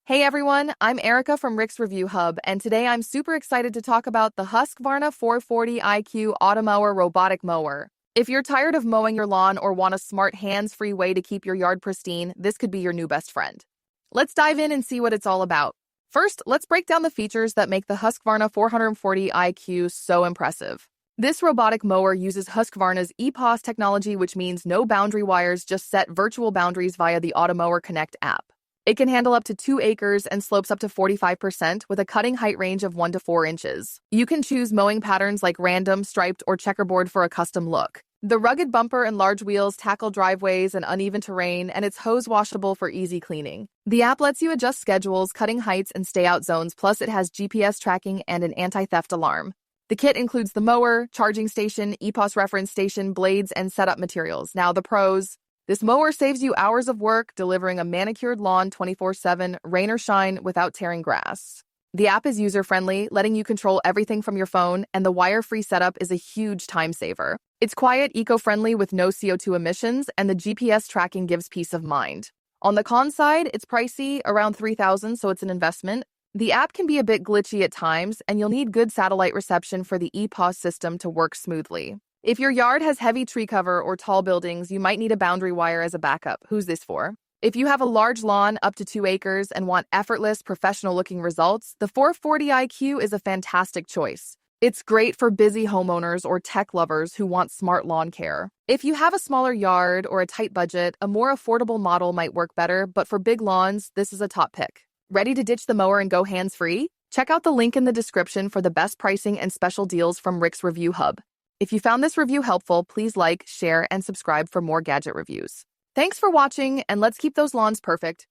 Hey everyone, I'm Erica from Rick's Review Hub, and today I'm super excited to talk about the Husqvarna 440iQ Automower Robotic Mower. If you're tired of mowing your lawn or want a smart hands-free way to keep your yard pristine, this could be your new best friend. Let's dive in and see what it's all about. First, let's break down the features that make the Husqvarna 440iQ so impressive. This robotic mower uses Husqvarna's EPOS technology, which means no boundary wires, just set virtual boundaries via the Automower Connect app. It can handle up to 2 acres and slopes up to 45% with a cutting height range of 1 to 4 inches. You can choose mowing patterns like random, striped, or checkerboard for a custom look. The rugged bumper and large wheels tackle driveways and uneven terrain, and it's hose-washable for easy cleaning. The app lets you adjust schedules, cutting heights, and stay-out zones, plus it has GPS tracking and an anti-theft alarm. The kit includes the mower, charging station, EPOS reference station, blades, and setup materials. Now the pros. This mower saves you hours of work, delivering a manicured lawn 24/7, rain or shine, without tearing grass. The app is user-friendly, letting you control everything from your phone, and the wire-free setup is a huge time saver. It's quiet, eco-friendly with no CO2 emissions, and the GPS tracking gives peace of mind. On the con side, it's pricey, around $3,000, so it's an investment. The app can be a bit glitchy at times, and you'll need good satellite reception for the EPOS system to work smoothly. If your yard has heavy tree cover or tall buildings, you might need a boundary wire as a backup. Who's this for? If you have a large lawn up to 2 acres and want effortless, professional-looking results, the 440iQ is a fantastic choice. It's great for busy homeowners or tech lovers who want smart lawn care. If you have a smaller yard or a tight budget, a more affordable model might work better, but for big lawns, this is a top pick. Ready to ditch the mower and go hands-free? Check out the link in the description for the best pricing and special deals from Rick's Review Hub. If you found this review helpful, please like, share, and subscribe for more gadget reviews. Thanks for watching, and let's keep those lawns perfect.